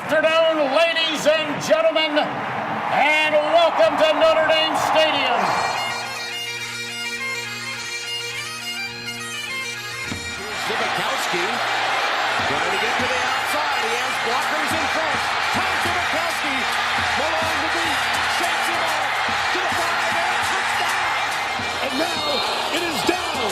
afternoon, ladies and gentlemen, and welcome to Notre Dame Stadium. Zibikowski trying to get to the outside. He has blockers in front. Tom Zibikowski, along the beat, shakes him off to the 5 and touchdown. And now it is down.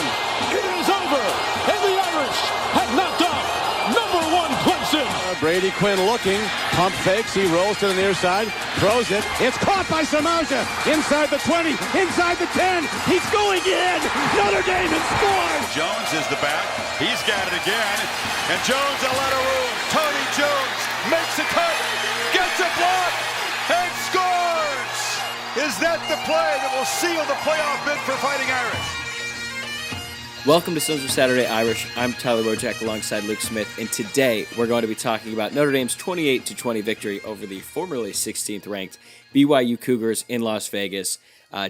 It is over. And the Irish have knocked off number 1 Clemson. Brady Quinn looking, pump fakes, he rolls to the near side, throws it, it's caught by Samaja, inside the 20, inside the 10, he's going in, Notre Dame has scored! Jones is the back, he's got it again, and Jones a lot of room, Tony Jones makes a cut, gets a block, and scores! Is that the play that will seal the playoff bid for Fighting Irish? Welcome to Sons of Saturday Irish. I'm Tyler Wojciak alongside Luke Smith, and today we're going to be talking about Notre Dame's 28-20 victory over the formerly 16th ranked BYU Cougars in Las Vegas.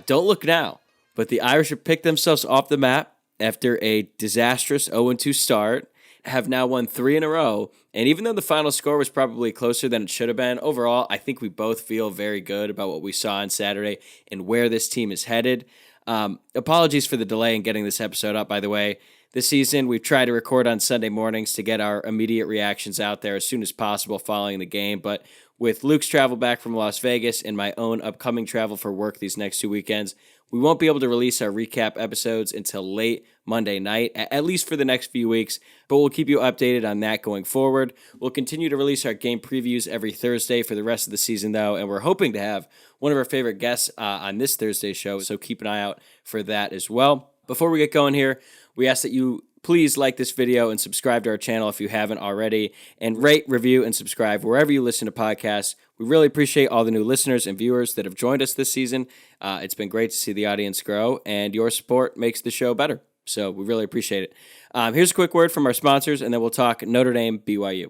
Don't look now, but the Irish have picked themselves off the map after a disastrous 0-2 start, have now won 3 in a row, and even though the final score was probably closer than it should have been, overall, I think we both feel very good about what we saw on Saturday and where this team is headed. Apologies for the delay in getting this episode up, by the way. This season, we've tried to record on Sunday mornings to get our immediate reactions out there as soon as possible following the game, but with Luke's travel back from Las Vegas and my own upcoming travel for work these next 2 weekends, we won't be able to release our recap episodes until late Monday night, at least for the next few weeks, but we'll keep you updated on that going forward. We'll continue to release our game previews every Thursday for the rest of the season, though, and we're hoping to have one of our favorite guests on this Thursday show, so keep an eye out for that as well. Before we get going here, we ask that you please like this video and subscribe to our channel if you haven't already, and rate, review, and subscribe wherever you listen to podcasts. We really appreciate all the new listeners and viewers that have joined us this season. It's been great to see the audience grow, and your support makes the show better, so we really appreciate it. Here's a quick word from our sponsors, and then we'll talk Notre Dame BYU.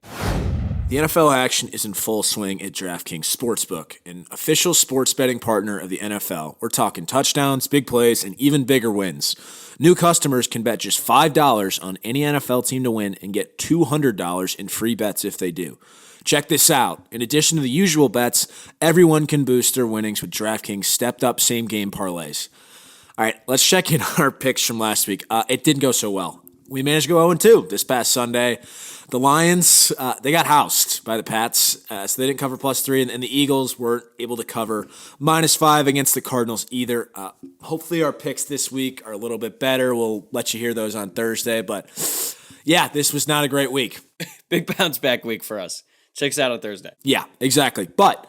The NFL action is in full swing at DraftKings Sportsbook, an official sports betting partner of the NFL. We're talking touchdowns, big plays, and even bigger wins. New customers can bet just $5 on any NFL team to win and get $200 in free bets if they do. Check this out. In addition to the usual bets, everyone can boost their winnings with DraftKings stepped-up same-game parlays. All right, let's check in on our picks from last week. It didn't go so well. We managed to go 0-2 this past Sunday. The Lions, they got housed by the Pats, so they didn't cover +3, and the Eagles weren't able to cover -5 against the Cardinals either. Hopefully our picks this week are a little bit better. We'll let you hear those on Thursday, but yeah, this was not a great week. Big bounce back week for us. Check us out on Thursday. Yeah, exactly. But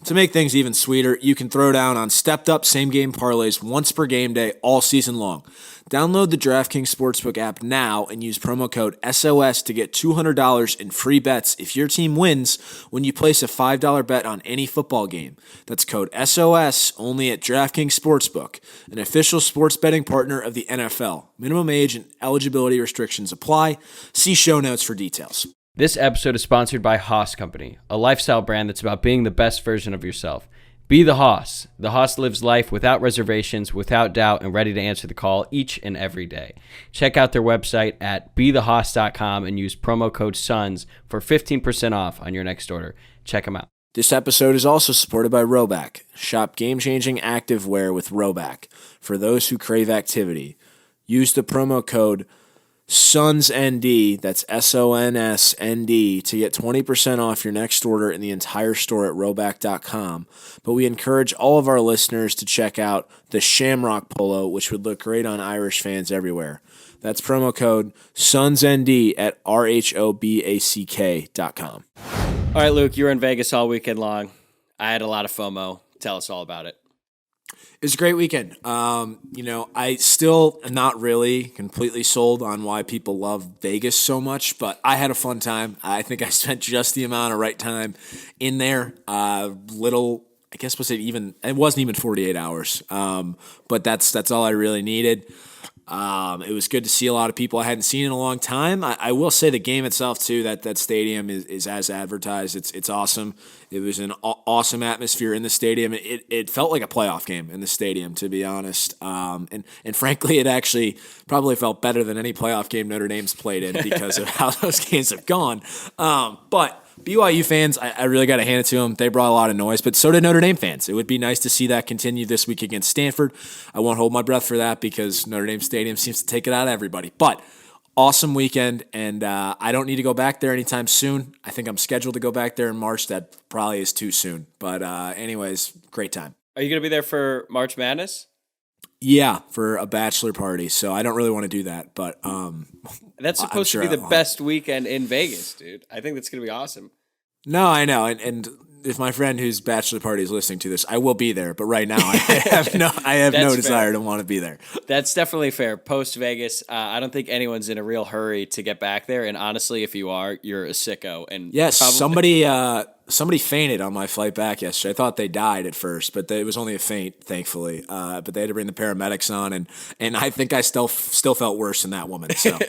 to make things even sweeter, you can throw down on stepped-up same-game parlays once per game day all season long. Download the DraftKings Sportsbook app now and use promo code SOS to get $200 in free bets if your team wins when you place a $5 bet on any football game. That's code SOS only at DraftKings Sportsbook, an official sports betting partner of the NFL. Minimum age and eligibility restrictions apply. See show notes for details. This episode is sponsored by Haas Company, a lifestyle brand that's about being the best version of yourself. Be the Haas. The Haas lives life without reservations, without doubt, and ready to answer the call each and every day. Check out their website at bethehaas.com and use promo code SONS for 15% off on your next order. Check them out. This episode is also supported by Rhoback. Shop game-changing active wear with Rhoback for those who crave activity. Use the promo code SONSND, that's SONSND, to get 20% off your next order in the entire store at Rhoback.com. But we encourage all of our listeners to check out the Shamrock Polo, which would look great on Irish fans everywhere. That's promo code SONSND at RHOBACK.com. All right, Luke, you were in Vegas all weekend long. I had a lot of FOMO. Tell us all about it. It was a great weekend. I still am not really completely sold on why people love Vegas so much, but I had a fun time. I think I spent just the amount of right time in there. I guess it wasn't even 48 hours, but that's all I really needed. It was good to see a lot of people I hadn't seen in a long time. I will say the game itself too, that stadium is as advertised. It's awesome. It was an awesome atmosphere in the stadium. It felt like a playoff game in the stadium, to be honest. And frankly, it actually probably felt better than any playoff game Notre Dame's played in because of how those games have gone. But BYU fans, I really got to hand it to them. They brought a lot of noise, but so did Notre Dame fans. It would be nice to see that continue this week against Stanford. I won't hold my breath for that because Notre Dame Stadium seems to take it out of everybody. But awesome weekend, and I don't need to go back there anytime soon. I think I'm scheduled to go back there in March. That probably is too soon. But anyways, great time. Are you going to be there for March Madness? Yeah, for a bachelor party. So I don't really want to do that, but that's supposed to be the best weekend in Vegas, dude. I think that's going to be awesome. No, I know, and if my friend whose bachelor party is listening to this, I will be there. But right now, I have no desire to want to be there. That's definitely fair. Post Vegas, I don't think anyone's in a real hurry to get back there. And honestly, if you are, you're a sicko. And yes, somebody fainted on my flight back yesterday. I thought they died at first, but it was only a faint, thankfully. But they had to bring the paramedics on, and I think I still felt worse than that woman. So.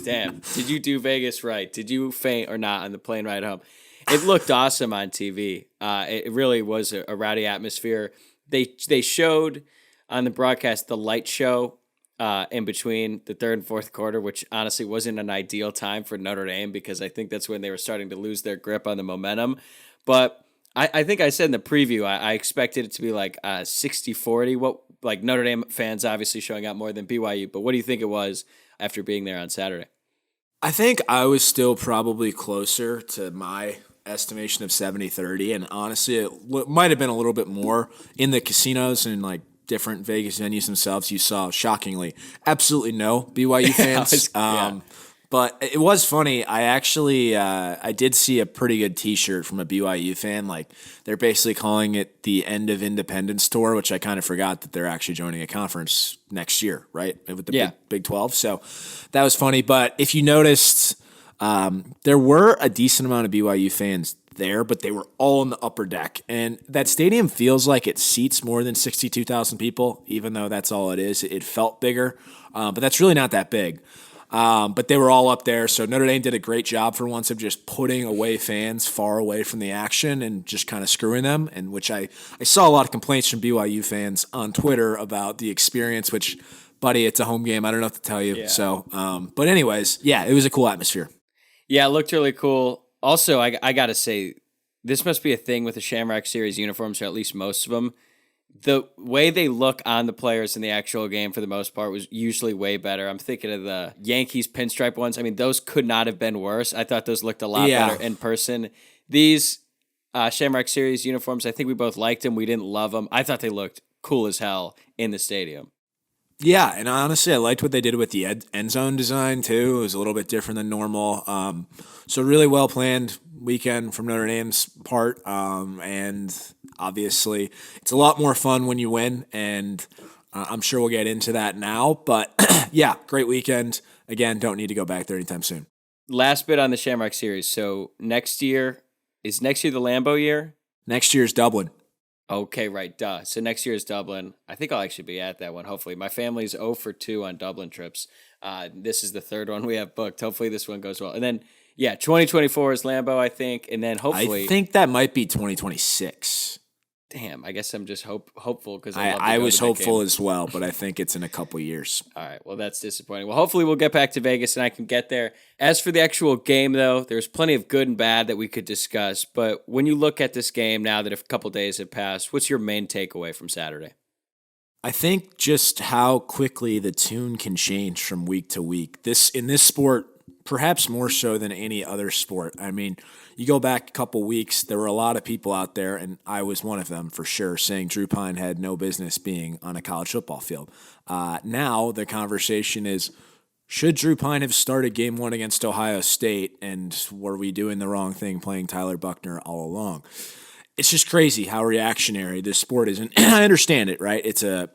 Damn. Did you do Vegas right? Did you faint or not on the plane ride home? It looked awesome on TV. It really was a rowdy atmosphere. They showed on the broadcast the light show in between the third and fourth quarter, which honestly wasn't an ideal time for Notre Dame because I think that's when they were starting to lose their grip on the momentum. But I think I said in the preview, I expected it to be like 60-40. Like Notre Dame fans obviously showing up more than BYU, but what do you think it was after being there on Saturday? I think I was still probably closer to my estimation of 70-30, and honestly, it might have been a little bit more in the casinos and like different Vegas venues themselves. You saw, shockingly, absolutely no BYU fans. But it was funny. I actually I did see a pretty good T-shirt from a BYU fan. Like they're basically calling it the End of Independence Tour, which I kind of forgot that they're actually joining a conference next year, right? With the Big 12. So that was funny. But if you noticed, there were a decent amount of BYU fans there, but they were all in the upper deck. And that stadium feels like it seats more than 62,000 people, even though that's all it is. It felt bigger, but that's really not that big. But they were all up there, so Notre Dame did a great job for once of just putting away fans far away from the action and just kind of screwing them, and which I saw a lot of complaints from BYU fans on Twitter about the experience, which, buddy, it's a home game. I don't know what to tell you. Yeah. So, but anyways, yeah, it was a cool atmosphere. Yeah, it looked really cool. Also, I got to say, this must be a thing with the Shamrock Series uniforms, or at least most of them. The way they look on the players in the actual game, for the most part, was usually way better. I'm thinking of the Yankees pinstripe ones. I mean, those could not have been worse. I thought those looked a lot better in person. These Shamrock Series uniforms, I think we both liked them. We didn't love them. I thought they looked cool as hell in the stadium. Yeah, and honestly, I liked what they did with the end zone design, too. It was a little bit different than normal. So really well-planned weekend from Notre Dame's part, and obviously it's a lot more fun when you win, and I'm sure we'll get into that now. But, yeah, great weekend. Again, don't need to go back there anytime soon. Last bit on the Shamrock Series. So next year the Lambeau year? Next year's Dublin. Okay, right, duh. So next year is Dublin. I think I'll actually be at that one, hopefully. My family's 0 for 2 on Dublin trips. This is the third one we have booked. Hopefully this one goes well. And then, 2024 is Lambeau, I think. And then hopefully... I think that might be 2026. Damn, I guess I'm just hopeful because I was hopeful as well, but I think it's in a couple years. All right, well, that's disappointing. Well, hopefully we'll get back to Vegas and I can get there. As for the actual game, though, there's plenty of good and bad that we could discuss. But when you look at this game now that a couple days have passed, what's your main takeaway from Saturday? I think just how quickly the tune can change from week to week. In this sport, perhaps more so than any other sport. I mean, you go back a couple weeks, there were a lot of people out there, and I was one of them for sure, saying Drew Pyne had no business being on a college football field. Now the conversation is, should Drew Pyne have started game 1 against Ohio State, and were we doing the wrong thing playing Tyler Buckner all along? It's just crazy how reactionary this sport is. And I understand it, right? It's a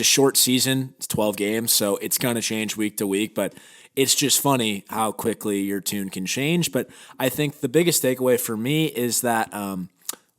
short season. It's 12 games, so it's going to change week to week. But it's just funny how quickly your tune can change. But I think the biggest takeaway for me is that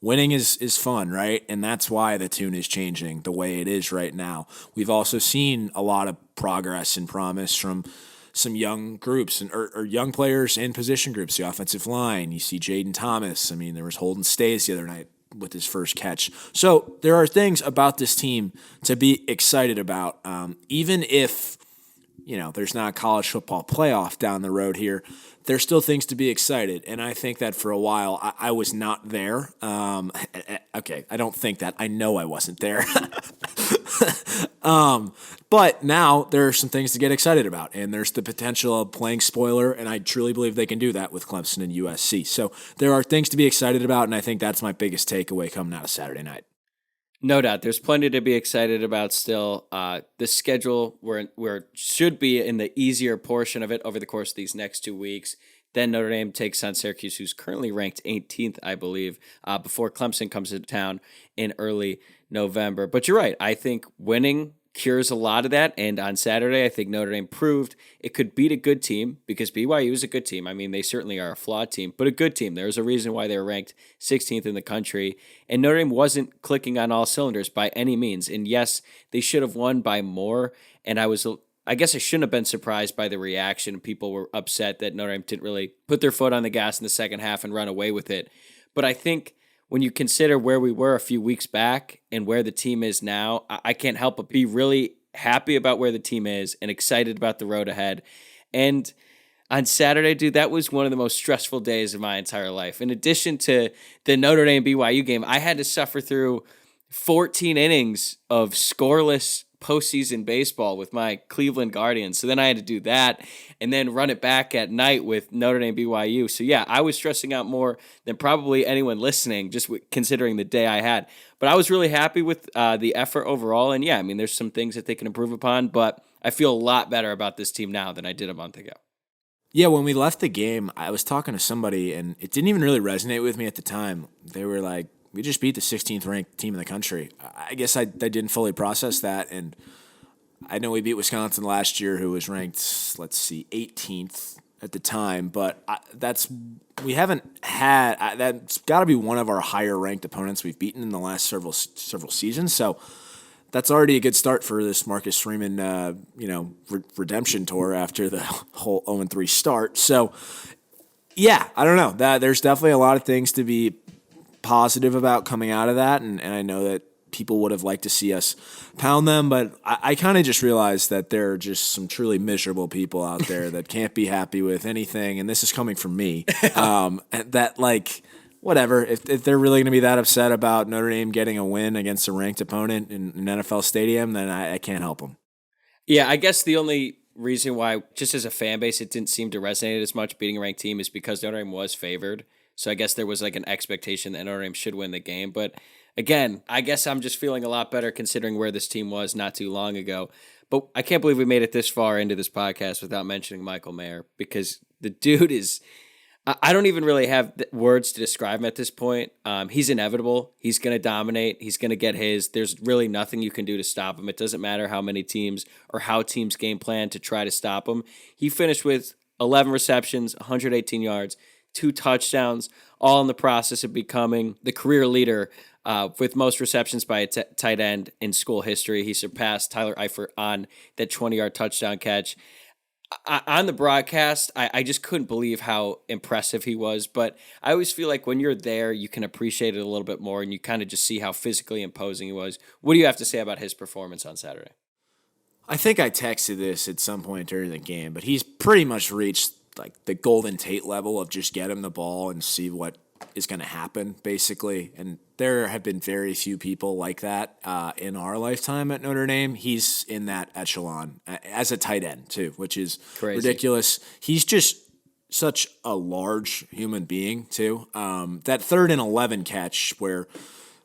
winning is fun, right? And that's why the tune is changing the way it is right now. We've also seen a lot of progress and promise from some young groups or young players in position groups, the offensive line. You see Jaden Thomas. I mean, there was Holden Stays the other night with his first catch. So there are things about this team to be excited about, even if, there's not a college football playoff down the road here, there's still things to be excited. And I think that for a while I was not there. Okay, I don't think that. I know I wasn't there. But now there are some things to get excited about, and there's the potential of playing spoiler, and I truly believe they can do that with Clemson and USC. So there are things to be excited about, and I think that's my biggest takeaway coming out of Saturday night. No doubt. There's plenty to be excited about still. The schedule, we're should be in the easier portion of it over the course of these next 2 weeks. Then Notre Dame takes on Syracuse, who's currently ranked 18th, I believe, before Clemson comes to town in early November. But you're right. I think winning cures a lot of that. And on Saturday, I think Notre Dame proved it could beat a good team, because BYU is a good team. I mean, they certainly are a flawed team, but a good team. There's a reason why they were ranked 16th in the country. And Notre Dame wasn't clicking on all cylinders by any means. And yes, they should have won by more. And I guess I shouldn't have been surprised by the reaction. People were upset that Notre Dame didn't really put their foot on the gas in the second half and run away with it. But I think when you consider where we were a few weeks back and where the team is now, I can't help but be really happy about where the team is and excited about the road ahead. And on Saturday, dude, that was one of the most stressful days of my entire life. In addition to the Notre Dame BYU game, I had to suffer through 14 innings of scoreless postseason baseball with my Cleveland Guardians. So then I had to do that and then run it back at night with Notre Dame BYU. So yeah, I was stressing out more than probably anyone listening, just considering the day I had. But I was really happy with the effort overall. And yeah, I mean, there's some things that they can improve upon, but I feel a lot better about this team now than I did a month ago. Yeah, when we left the game, I was talking to somebody, and it didn't even really resonate with me at the time. They were like, we just beat the 16th ranked team in the country. I guess I didn't fully process that. And I know we beat Wisconsin last year, who was ranked, 18th at the time. But we haven't had that's got to be one of our higher ranked opponents we've beaten in the last several seasons. So that's already a good start for this Marcus Freeman, redemption tour after the whole 0-3 start. So yeah, I don't know. There's definitely a lot of things to be positive about coming out of that, and I know that people would have liked to see us pound them, but I kind of just realized that there are just some truly miserable people out there that can't be happy with anything, and this is coming from me, that whatever, if they're really going to be that upset about Notre Dame getting a win against a ranked opponent in an NFL stadium, then I can't help them. Yeah, I guess the only reason why, just as a fan base, it didn't seem to resonate as much beating a ranked team is because Notre Dame was favored. So I guess there was an expectation that Notre Dame should win the game. But again, I guess I'm just feeling a lot better considering where this team was not too long ago. But I can't believe we made it this far into this podcast without mentioning Michael Mayer, because the dude is, I don't even really have words to describe him at this point. He's inevitable. He's going to dominate. He's going to get his. There's really nothing you can do to stop him. It doesn't matter how many teams or how teams game plan to try to stop him. He finished with 11 receptions, 118 yards, 2 touchdowns, all in the process of becoming the career leader with most receptions by a tight end in school history. He surpassed Tyler Eifert on that 20-yard touchdown catch. On the broadcast, I just couldn't believe how impressive he was, but I always feel like when you're there, you can appreciate it a little bit more, and you kind of just see how physically imposing he was. What do you have to say about his performance on Saturday? I think I texted this at some point during the game, but he's pretty much reached the Golden Tate level of just get him the ball and see what is going to happen, basically. And there have been very few people like that in our lifetime at Notre Dame. He's in that echelon as a tight end, too, which is crazy. Ridiculous. He's just such a large human being, too. That 3rd and 11 catch where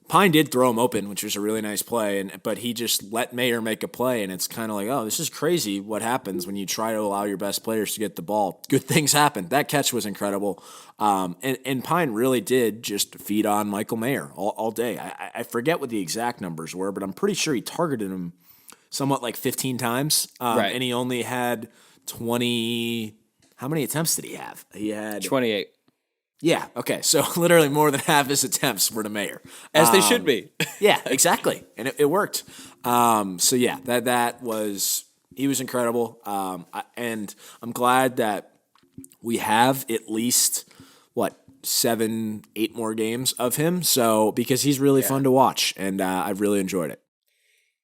Pyne did throw him open, which was a really nice play, but he just let Mayer make a play, and it's kind of like, oh, this is crazy what happens when you try to allow your best players to get the ball. Good things happen. That catch was incredible, and Pyne really did just feed on Michael Mayer all day. I forget what the exact numbers were, but I'm pretty sure he targeted him somewhat 15 times, right. And he only had 20 – how many attempts did he have? He had 28. Yeah, okay. So literally more than half his attempts were to Mayer. As they should be. Yeah, exactly. And it worked. So yeah, that was – he was incredible. And I'm glad that we have at least, 7, 8 more games of him. So because he's really fun to watch, and I've really enjoyed it.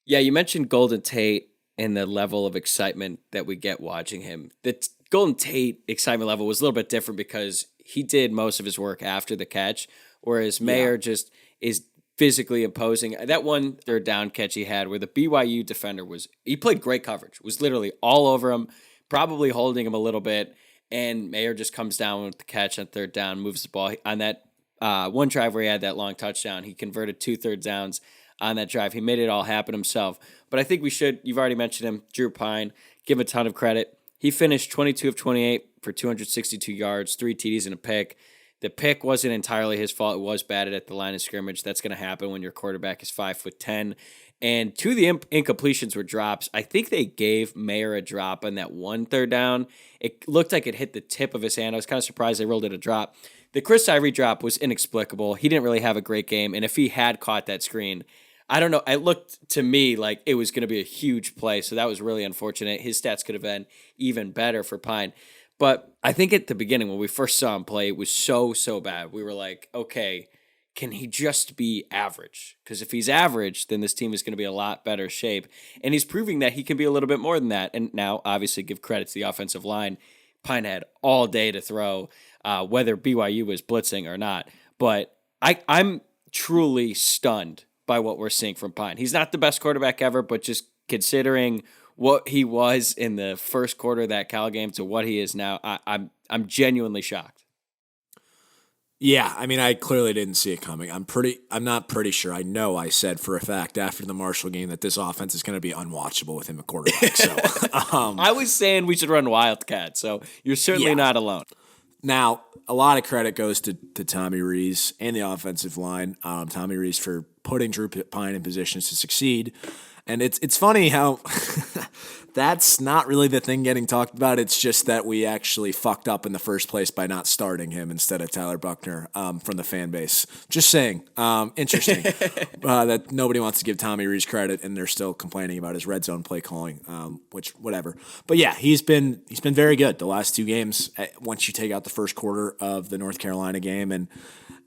Yeah, you mentioned Golden Tate, in the level of excitement that we get watching him. The Golden Tate excitement level was a little bit different because he did most of his work after the catch, whereas Mayer just is physically imposing. That one third down catch he had where the BYU defender he played great coverage, was literally all over him, probably holding him a little bit, and Mayer just comes down with the catch on third down, moves the ball. On that one drive where he had that long touchdown, he converted 2 third downs on that drive. He made it all happen himself. But I think you've already mentioned him, Drew Pyne, give him a ton of credit. He finished 22 of 28 for 262 yards, 3 TDs and a pick. The pick wasn't entirely his fault. It was batted at the line of scrimmage. That's going to happen when your quarterback is 5'10". And 2 of the incompletions were drops. I think they gave Mayer a drop on that 1 third down. It looked like it hit the tip of his hand. I was kind of surprised they rolled it a drop. The Chris Ivory drop was inexplicable. He didn't really have a great game. And if he had caught that screen, I don't know. It looked to me like it was going to be a huge play. So that was really unfortunate. His stats could have been even better for Pyne. But I think at the beginning when we first saw him play, it was so bad. We were like, okay, can he just be average? Because if he's average, then this team is going to be a lot better shape. And he's proving that he can be a little bit more than that. And now, obviously, give credit to the offensive line. Pyne had all day to throw, whether BYU was blitzing or not. But I'm truly stunned by what we're seeing from Pyne. He's not the best quarterback ever, but just considering what he was in the first quarter of that Cal game to what he is now, I'm genuinely shocked. Yeah, I mean, I clearly didn't see it coming. I'm not pretty sure. I know I said for a fact after the Marshall game that this offense is going to be unwatchable with him at quarterback. So I was saying we should run Wildcat, so you're certainly not alone. Now, a lot of credit goes to Tommy Rees and the offensive line. Tommy Rees for putting Drew Pyne in positions to succeed. And it's funny how that's not really the thing getting talked about. It's just that we actually fucked up in the first place by not starting him instead of Tyler Buckner from the fan base. Just saying. Interesting that nobody wants to give Tommy Rees credit and they're still complaining about his red zone play calling, which whatever. But yeah, he's been very good the last 2 games once you take out the first quarter of the North Carolina game.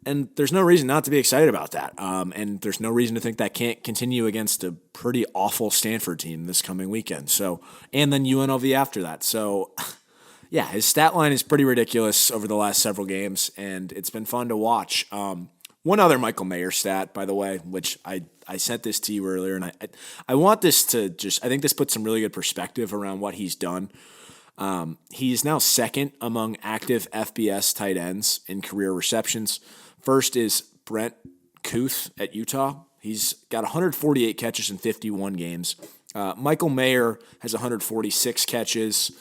And there's no reason not to be excited about that. And there's no reason to think that can't continue against a pretty awful Stanford team this coming weekend. So, and then UNLV after that. So, yeah, his stat line is pretty ridiculous over the last several games, and it's been fun to watch. One other Michael Mayer stat, by the way, which I sent this to you earlier, and I want this to I think this puts some really good perspective around what he's done. He's now second among active FBS tight ends in career receptions. First is Brent Kuth at Utah. He's got 148 catches in 51 games. Michael Mayer has 146 catches.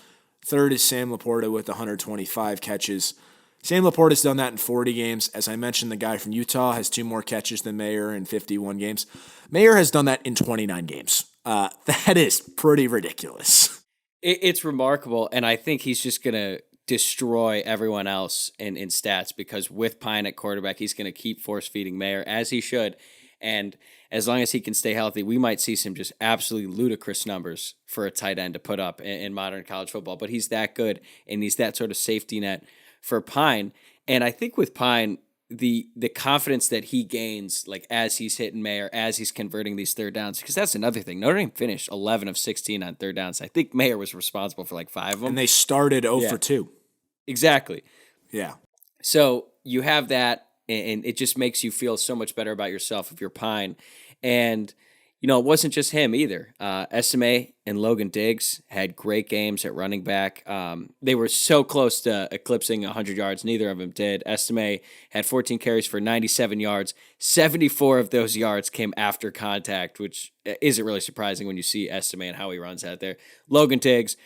Third is Sam Laporta with 125 catches. Sam Laporta's done that in 40 games. As I mentioned, the guy from Utah has 2 more catches than Mayer in 51 games. Mayer has done that in 29 games. That is pretty ridiculous. It's remarkable, and I think he's just going to destroy everyone else in stats because with Pyne at quarterback, he's going to keep force-feeding Mayer, as he should. And as long as he can stay healthy, we might see some just absolutely ludicrous numbers for a tight end to put up in modern college football. But he's that good, and he's that sort of safety net for Pyne. And I think with Pyne, the confidence that he gains, like as he's hitting Mayer, as he's converting these third downs, because that's another thing. Notre Dame finished 11 of 16 on third downs. I think Mayer was responsible for like 5 of them. And they started 0 for 2. Exactly. Yeah. So you have that, and it just makes you feel so much better about yourself if you're Pyne. And, you know, it wasn't just him either. Estime and Logan Diggs had great games at running back. They were so close to eclipsing 100 yards. Neither of them did. Estime had 14 carries for 97 yards. 74 of those yards came after contact, which isn't really surprising when you see Estime and how he runs out there. Logan Diggs,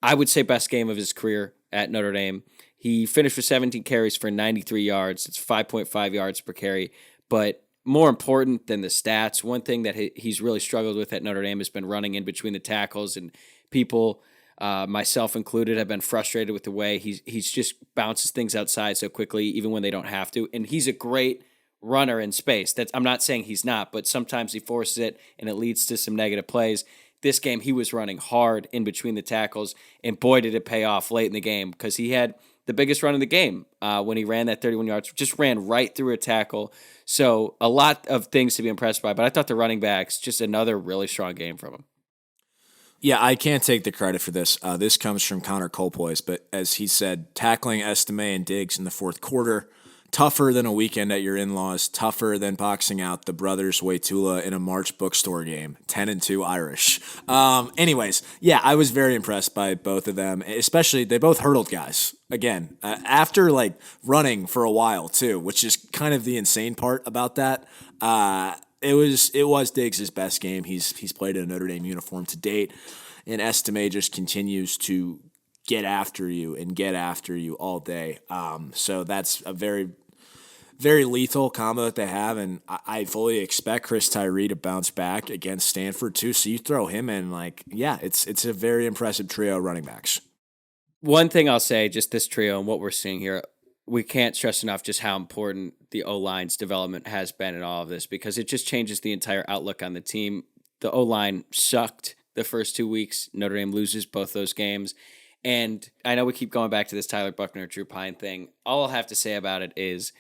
I would say best game of his career at Notre Dame. He finished with 17 carries for 93 yards. It's 5.5 yards per carry. But more important than the stats, one thing that he's really struggled with at Notre Dame has been running in between the tackles, and people, myself included, have been frustrated with the way he's just bounces things outside so quickly, even when they don't have to. And he's a great runner in space. I'm not saying he's not, but sometimes he forces it, and it leads to some negative plays. This game, he was running hard in between the tackles, and boy, did it pay off late in the game because he had the biggest run of the game when he ran that 31 yards, just ran right through a tackle. So a lot of things to be impressed by, but I thought the running backs, just another really strong game from him. Yeah, I can't take the credit for this. This comes from Connor Colpoys, but as he said, tackling Estime and Diggs in the fourth quarter, tougher than a weekend at your in-laws, tougher than boxing out the brothers Waitula in a March bookstore game, 10-2 Irish. Anyways, yeah, I was very impressed by both of them, especially they both hurdled guys. Again, after like running for a while too, which is kind of the insane part about that. It was Diggs' best game. He's played in a Notre Dame uniform to date, and Estime just continues to get after you all day. So that's a very, very lethal combo that they have, and I fully expect Chris Tyree to bounce back against Stanford too. So you throw him in, it's a very impressive trio of running backs. One thing I'll say, just this trio and what we're seeing here, we can't stress enough just how important the O-line's development has been in all of this, because it just changes the entire outlook on the team. The O-line sucked the first 2 weeks. Notre Dame loses both those games. And I know we keep going back to this Tyler Buchner, Drew Pyne thing. All I'll have to say about it is,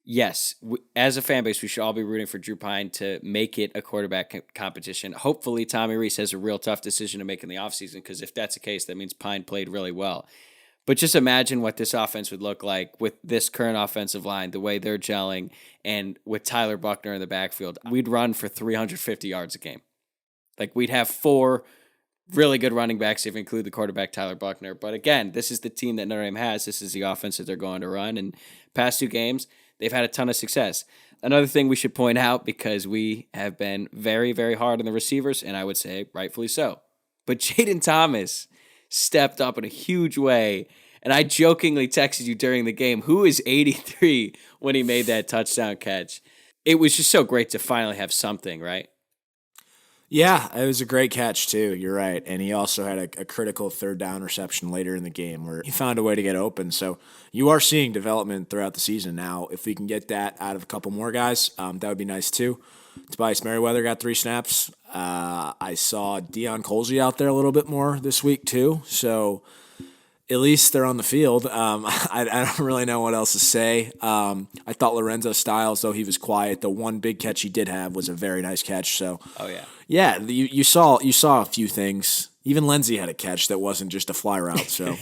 yes, as a fan base, we should all be rooting for Drew Pyne to make it a quarterback competition. Hopefully, Tommy Rees has a real tough decision to make in the offseason, because if that's the case, that means Pyne played really well. But just imagine what this offense would look like with this current offensive line, the way they're gelling, and with Tyler Buchner in the backfield. We'd run for 350 yards a game. Like, we'd have 4 really good running backs if you include the quarterback, Tyler Buchner. But again, this is the team that Notre Dame has. This is the offense that they're going to run. And past 2 games, they've had a ton of success. Another thing we should point out, because we have been very, very hard on the receivers, and I would say rightfully so. But Jaden Thomas stepped up in a huge way. And I jokingly texted you during the game, who is 83 when he made that touchdown catch? It was just so great to finally have something, right? Yeah, it was a great catch too. You're right. And he also had a critical third down reception later in the game where he found a way to get open. So you are seeing development throughout the season now. If we can get that out of a couple more guys, that would be nice too. Tobias Merriweather got 3 snaps. I saw Deion Colsey out there a little bit more this week too. So at least they're on the field. I don't really know what else to say. I thought Lorenzo Styles, though he was quiet, the one big catch he did have was a very nice catch. So, yeah, you saw a few things. Even Lindsey had a catch that wasn't just a fly route. So,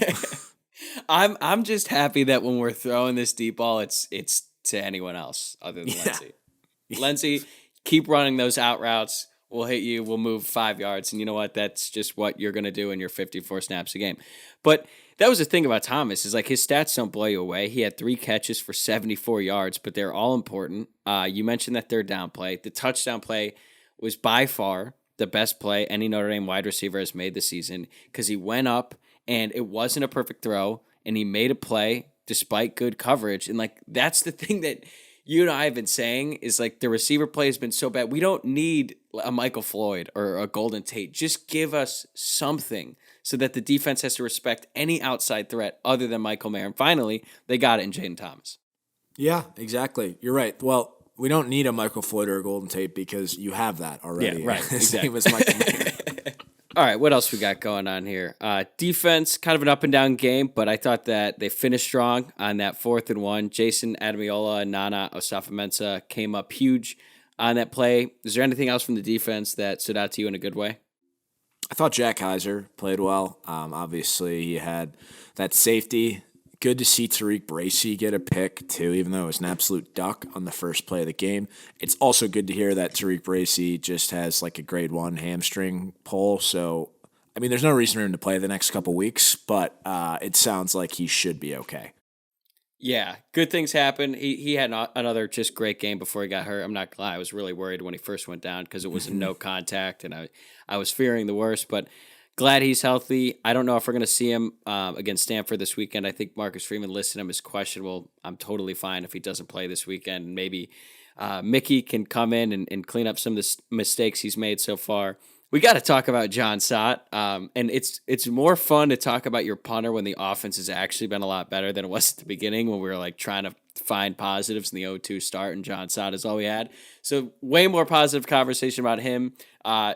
I'm just happy that when we're throwing this deep ball, it's to anyone else other than Lindsey. Lindsey, keep running those out routes. We'll hit you. We'll move 5 yards. And you know what? That's just what you're going to do in your 54 snaps a game. But that was the thing about Thomas, is like his stats don't blow you away. He had 3 catches for 74 yards, but they're all important. You mentioned that third down play. The touchdown play was by far the best play any Notre Dame wide receiver has made this season, because he went up and it wasn't a perfect throw, and he made a play despite good coverage. And like, that's the thing that you and I have been saying, is like the receiver play has been so bad. We don't need a Michael Floyd or a Golden Tate. Just give us something so that the defense has to respect any outside threat other than Michael Mayer. And finally, they got it in Jaden Thomas. Yeah, exactly. You're right. Well, we don't need a Michael Floyd or a Golden Tate because you have that already. Yeah, right. His Exactly. name was Michael Mayer. All right, what else we got going on here? Defense, kind of an up-and-down game, but I thought that they finished strong on that 4th and 1. Jason Adamiola and Nana Osafo-Mensah came up huge on that play. Is there anything else from the defense that stood out to you in a good way? I thought Jack Heiser played well. Obviously, he had that safety. Good to see Tariq Bracy get a pick, too, even though it was an absolute duck on the first play of the game. It's also good to hear that Tariq Bracy just has like a grade 1 hamstring pull. So, I mean, there's no reason for him to play the next couple weeks, but it sounds like he should be okay. Yeah, good things happen. He had another just great game before he got hurt. I'm not gonna lie, I was really worried when he first went down because it was a no contact, and I was fearing the worst, but glad he's healthy. I don't know if we're going to see him against Stanford this weekend. I think Marcus Freeman listed him as questionable. I'm totally fine if he doesn't play this weekend. Maybe Mickey can come in and clean up some of the mistakes he's made so far. We got to talk about John Sott, and it's more fun to talk about your punter when the offense has actually been a lot better than it was at the beginning when we were like trying to find positives in the 0-2 start, and John Sott is all we had. So way more positive conversation about him.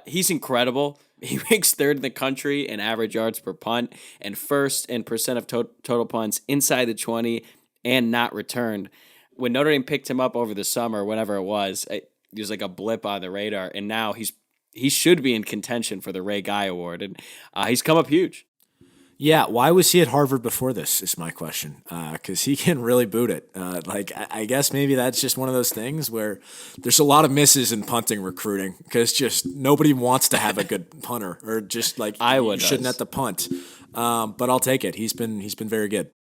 He's incredible. He ranks 3rd in the country in average yards per punt and 1st in percent of total punts inside the 20 and not returned. When Notre Dame picked him up over the summer, whenever it was like a blip on the radar, and now he's he should be in contention for the Ray Guy Award, and he's come up huge. Yeah, why was he at Harvard before this is my question, because he can really boot it. I guess maybe that's just one of those things where there's a lot of misses in punting recruiting because just nobody wants to have a good punter or just like Iowa you shouldn't have to punt. But I'll take it. He's been very good.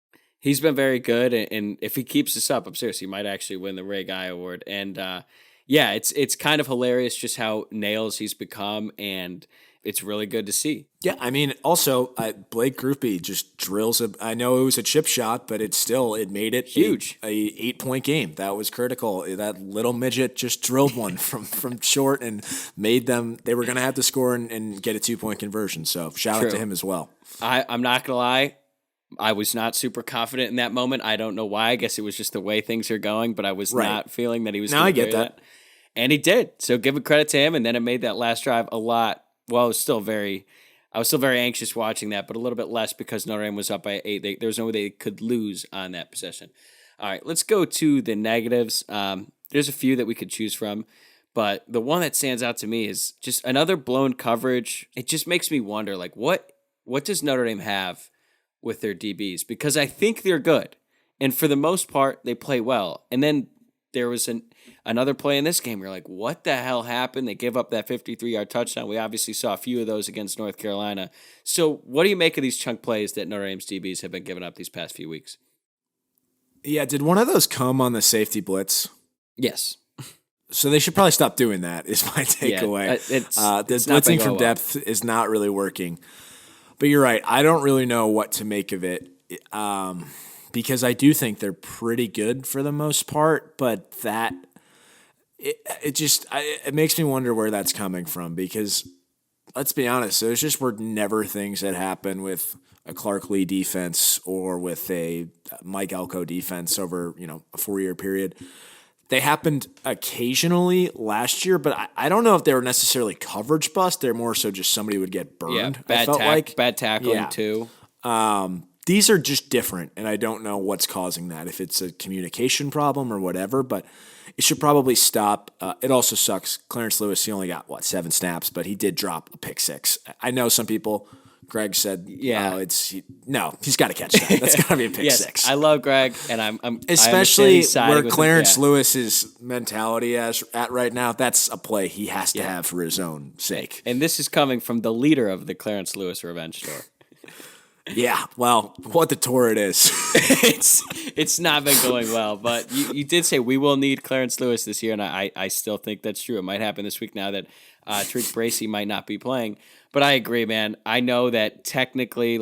He's been very good, and if he keeps this up, I'm serious, he might actually win the Ray Guy Award. And yeah, it's kind of hilarious just how nails he's become, and it's really good to see. Yeah, I mean, also Blake Groupie just drills I know it was a chip shot, but it made it huge. A 8-point game. That was critical. That little midget just drilled one from short and made them. They were going to have to score and get a 2-point conversion. So shout out to him as well. I'm not gonna lie. I was not super confident in that moment. I don't know why. I guess it was just the way things are going, but I was not feeling that he was. Now I get that. And he did. So give a credit to him. And then it made that last drive a lot. Well, I was still very anxious watching that, but a little bit less because Notre Dame was up by 8. There was no way they could lose on that possession. All right, let's go to the negatives. There's a few that we could choose from, but the one that stands out to me is just another blown coverage. It just makes me wonder, like, what does Notre Dame have with their DBs? Because I think they're good, and for the most part, they play well. And then there was another play in this game. You're like, what the hell happened? They gave up that 53-yard touchdown. We obviously saw a few of those against North Carolina. So what do you make of these chunk plays that Notre Dame's DBs have been giving up these past few weeks? Yeah, did one of those come on the safety blitz? Yes. So they should probably stop doing that is my takeaway. Yeah, the blitzing from depth is not really working. But you're right. I don't really know what to make of it. Because I do think they're pretty good for the most part, but it makes me wonder where that's coming from because let's be honest, those just were never things that happen with a Clark Lee defense or with a Mike Elko defense over, a 4-year period. They happened occasionally last year, but I don't know if they were necessarily coverage bust. They're more so just somebody would get burned. Yeah, bad tackling too. These are just different, and I don't know what's causing that, if it's a communication problem or whatever, but it should probably stop. It also sucks. Clarence Lewis, he only got, 7 snaps, but he did drop a pick 6. I know some people, Greg said, he's got to catch that. That's got to be a pick 6. I love Greg, and I'm especially where Clarence Lewis's mentality is at right now. That's a play he has to have for his own sake. And this is coming from the leader of the Clarence Lewis Revenge Tour. Yeah, well, what the tour it is. It's not been going well, but you did say we will need Clarence Lewis this year, and I still think that's true. It might happen this week now that Tariq Bracy might not be playing. But I agree, man. I know that technically,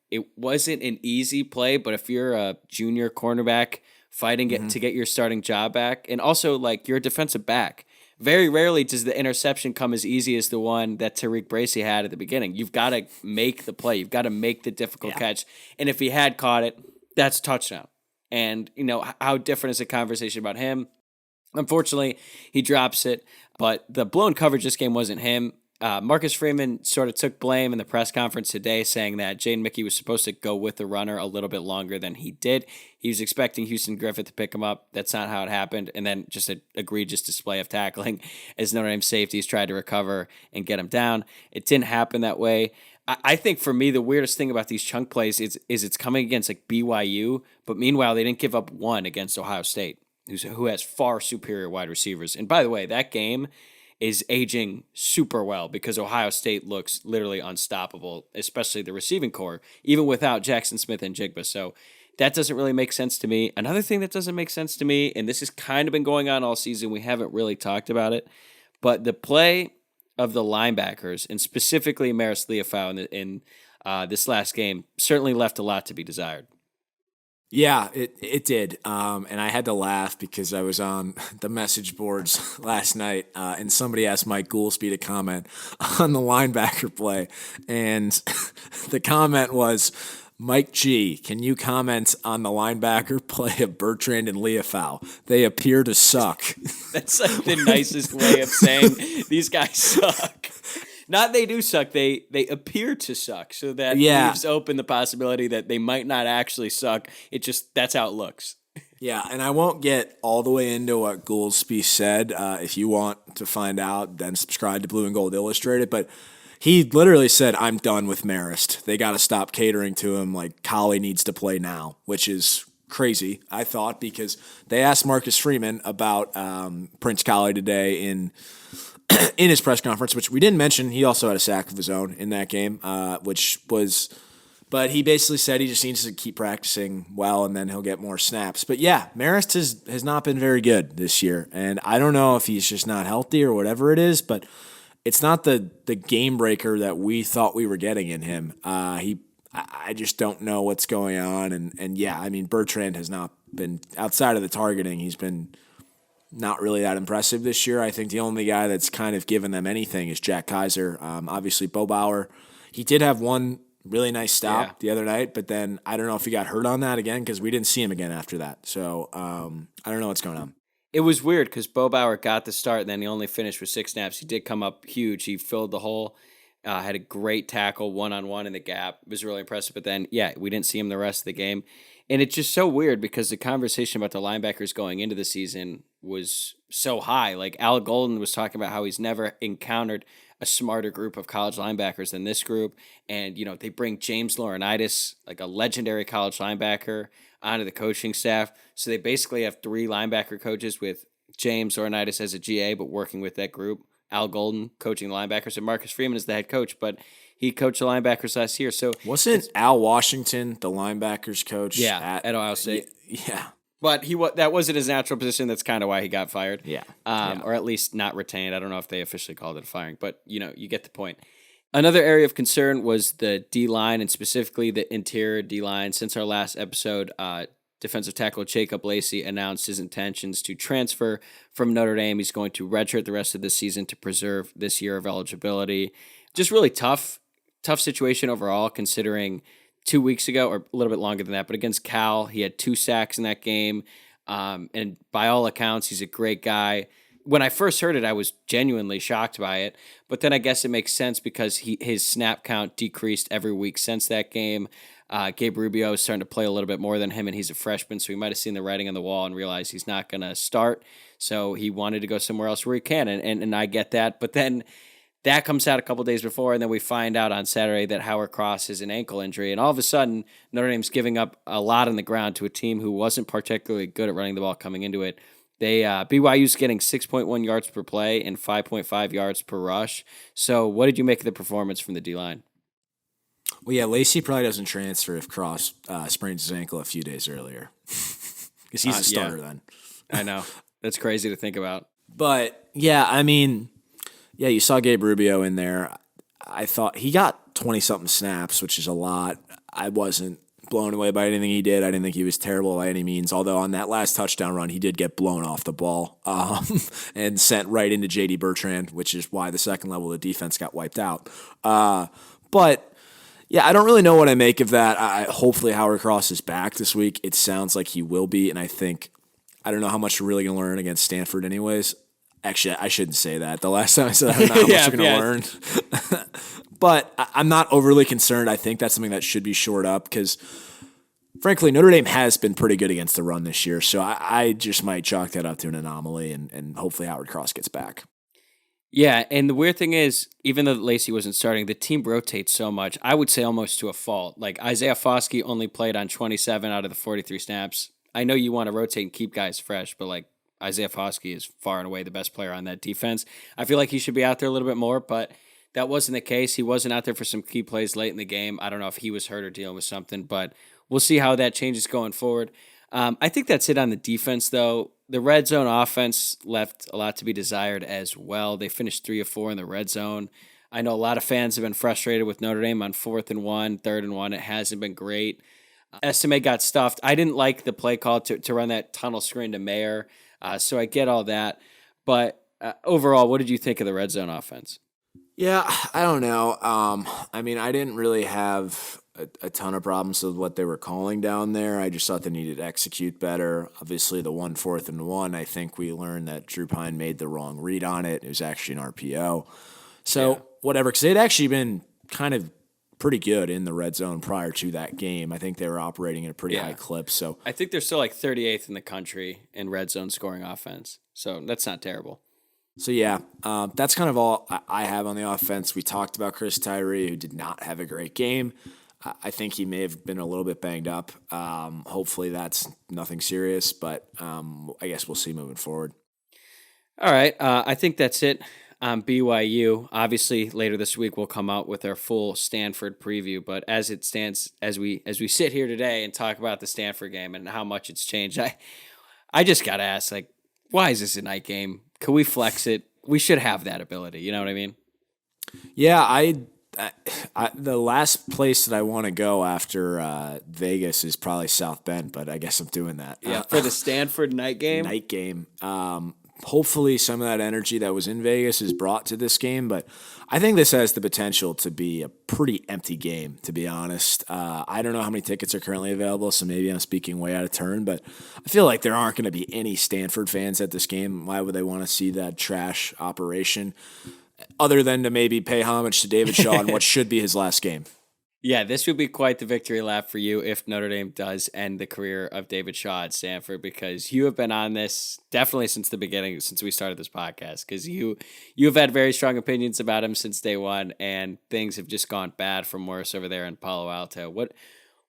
it wasn't an easy play, but if you're a junior cornerback fighting to get your starting job back, and also, you're a defensive back, very rarely does the interception come as easy as the one that Tariq Bracy had at the beginning. You've got to make the play. You've got to make the difficult catch. And if he had caught it, that's touchdown. And, how different is the conversation about him? Unfortunately, he drops it. But the blown coverage this game wasn't him. Marcus Freeman sort of took blame in the press conference today, saying that Jaden Mickey was supposed to go with the runner a little bit longer than he did. He was expecting Houston Griffith to pick him up. That's not how it happened. And then just an egregious display of tackling as Notre Dame safeties tried to recover and get him down. It didn't happen that way. I think for me, the weirdest thing about these chunk plays is it's coming against BYU, but meanwhile, they didn't give up one against Ohio State, who has far superior wide receivers. And by the way, that game is aging super well because Ohio State looks literally unstoppable, especially the receiving core, even without Jackson Smith and Jigba. So that doesn't really make sense to me. Another thing that doesn't make sense to me, and this has kind of been going on all season, we haven't really talked about it, but the play of the linebackers, and specifically Maris Leofau in this last game, certainly left a lot to be desired. Yeah, it did. And I had to laugh because I was on the message boards last night and somebody asked Mike Goolsby to comment on the linebacker play. And the comment was, Mike G, can you comment on the linebacker play of Bertrand and Leofau? They appear to suck. That's the nicest way of saying these guys suck. Not they do suck, they appear to suck. So that leaves open the possibility that they might not actually suck. That's how it looks. Yeah, and I won't get all the way into what Goolsby said. If you want to find out, then subscribe to Blue and Gold Illustrated. But he literally said, I'm done with Marist. They got to stop catering to him. Like, Collie needs to play now, which is crazy, I thought, because they asked Marcus Freeman about Prince Collie today in his press conference, which we didn't mention. He also had a sack of his own in that game, but he basically said he just needs to keep practicing well, and then he'll get more snaps. But yeah, Marist has not been very good this year, and I don't know if he's just not healthy or whatever it is, but it's not the game breaker that we thought we were getting in him. I just don't know what's going on, and yeah, I mean, Bertrand has not been, outside of the targeting, he's been not really that impressive this year. I think the only guy that's kind of given them anything is Jack Kaiser. Obviously, Bo Bauer, he did have one really nice stop the other night, but then I don't know if he got hurt on that again because we didn't see him again after that. So I don't know what's going on. It was weird because Bo Bauer got the start and then he only finished with 6 snaps. He did come up huge. He filled the hole, had a great tackle one-on-one in the gap. It was really impressive. But then, yeah, we didn't see him the rest of the game. And it's just so weird because the conversation about the linebackers going into the season was so high. Like Al Golden was talking about how he's never encountered a smarter group of college linebackers than this group. And, you know, they bring James Laurinaitis, like a legendary college linebacker, onto the coaching staff. So they basically have 3 linebacker coaches with James Laurinaitis as a GA, but working with that group. Al Golden coaching the linebackers, and Marcus Freeman is the head coach, but he coached the linebackers last year. So wasn't Al Washington the linebackers coach? Yeah, at Ohio State. Yeah. But that wasn't his natural position. That's kind of why he got fired. Yeah. Or at least not retained. I don't know if they officially called it a firing, but you get the point. Another area of concern was the D-line, and specifically the interior D-line. Since our last episode, defensive tackle Jacob Lacey announced his intentions to transfer from Notre Dame. He's going to redshirt the rest of the season to preserve this year of eligibility. Just really tough situation overall, considering 2 weeks ago, or a little bit longer than that, but against Cal, he had 2 sacks in that game. And by all accounts, he's a great guy. When I first heard it, I was genuinely shocked by it. But then I guess it makes sense because his snap count decreased every week since that game. Gabe Rubio is starting to play a little bit more than him, and he's a freshman, so he might have seen the writing on the wall and realized he's not going to start. So he wanted to go somewhere else where he can, and I get that. But then that comes out a couple days before, and then we find out on Saturday that Howard Cross has an ankle injury, and all of a sudden, Notre Dame's giving up a lot on the ground to a team who wasn't particularly good at running the ball coming into it. BYU's getting 6.1 yards per play and 5.5 yards per rush. So what did you make of the performance from the D-line? Well, yeah, Lacey probably doesn't transfer if Cross sprains his ankle a few days earlier. Because he's a starter then. I know. That's crazy to think about. But, yeah, I mean, yeah, you saw Gabe Rubio in there. I thought he got 20-something snaps, which is a lot. I wasn't blown away by anything he did. I didn't think he was terrible by any means, although on that last touchdown run, he did get blown off the ball and sent right into J.D. Bertrand, which is why the second level of the defense got wiped out. But, yeah, I don't really know what I make of that. Hopefully Howard Cross is back this week. It sounds like he will be, and I don't know how much we're really going to learn against Stanford anyways. Actually, I shouldn't say that. The last time I said I don't know how much we're going to learn. But I'm not overly concerned. I think that's something that should be shored up because, frankly, Notre Dame has been pretty good against the run this year. So I just might chalk that up to an anomaly, and hopefully Howard Cross gets back. Yeah, and the weird thing is, even though Lacey wasn't starting, the team rotates so much. I would say almost to a fault. Like Isaiah Foskey only played on 27 out of the 43 snaps. I know you want to rotate and keep guys fresh, but like Isaiah Foskey is far and away the best player on that defense. I feel like he should be out there a little bit more, but that wasn't the case. He wasn't out there for some key plays late in the game. I don't know if he was hurt or dealing with something, but we'll see how that changes going forward. I think that's it on the defense, though. The red zone offense left a lot to be desired as well. They finished 3 of 4 in the red zone. I know a lot of fans have been frustrated with Notre Dame on 4th and 1, 3rd and 1. It hasn't been great. Estime got stuffed. I didn't like the play call to run that tunnel screen to Mayer, so I get all that. But overall, what did you think of the red zone offense? Yeah, I don't know. I mean, I didn't really have a ton of problems with what they were calling down there. I just thought they needed to execute better. Obviously, the 4th and 1, I think we learned that Drew Pyne made the wrong read on it. It was actually an RPO. So, whatever, because they'd actually been kind of pretty good in the red zone prior to that game. I think they were operating at a pretty high clip. So I think they're still like 38th in the country in red zone scoring offense. So that's not terrible. So yeah, that's kind of all I have on the offense. We talked about Chris Tyree, who did not have a great game. I think he may have been a little bit banged up. Hopefully that's nothing serious, but I guess we'll see moving forward. All right, I think that's it on BYU. Obviously, later this week we'll come out with our full Stanford preview. But as it stands, as we sit here today and talk about the Stanford game and how much it's changed, I just gotta ask, like, why is this a night game? Can we flex it? We should have that ability. You know what I mean? Yeah, the last place that I want to go after Vegas is probably South Bend, but I guess I'm doing that. Yeah, for the Stanford night game. Night game. Hopefully some of that energy that was in Vegas is brought to this game, but I think this has the potential to be a pretty empty game, to be honest. I don't know how many tickets are currently available, so maybe I'm speaking way out of turn, but I feel like there aren't going to be any Stanford fans at this game. Why would they want to see that trash operation other than to maybe pay homage to David Shaw in what should be his last game? Yeah, this would be quite the victory lap for you if Notre Dame does end the career of David Shaw at Stanford, because you have been on this definitely since the beginning, since we started this podcast, because you have had very strong opinions about him since day one, and things have just gone bad from worse over there in Palo Alto. What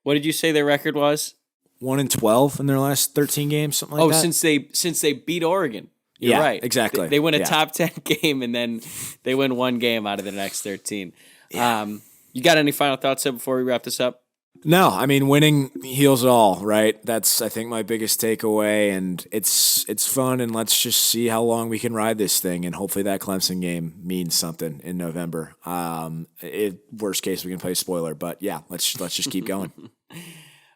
did you say their record was? 1-12 in their last 13 games, something like that. Oh, since they beat Oregon. You're right. Exactly. They win a top 10 game, and then they win one game out of the next 13. Yeah. You got any final thoughts before we wrap this up? No, I mean, winning heals it all, right? That's, I think, my biggest takeaway, and it's fun, and let's just see how long we can ride this thing, and hopefully that Clemson game means something in November. Worst case, we can play spoiler, but yeah, let's just keep going.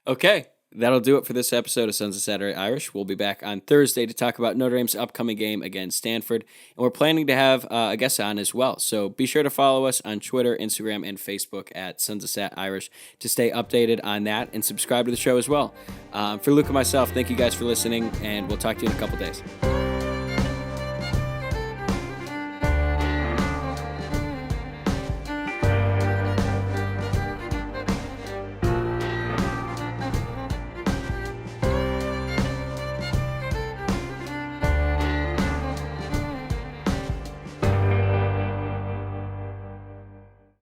Okay. That'll do it for this episode of Sons of Saturday Irish. We'll be back on Thursday to talk about Notre Dame's upcoming game against Stanford, and we're planning to have a guest on as well. So be sure to follow us on Twitter, Instagram, and Facebook at Sons of Sat Irish to stay updated on that, and subscribe to the show as well. For Luke and myself, thank you guys for listening, and we'll talk to you in a couple days.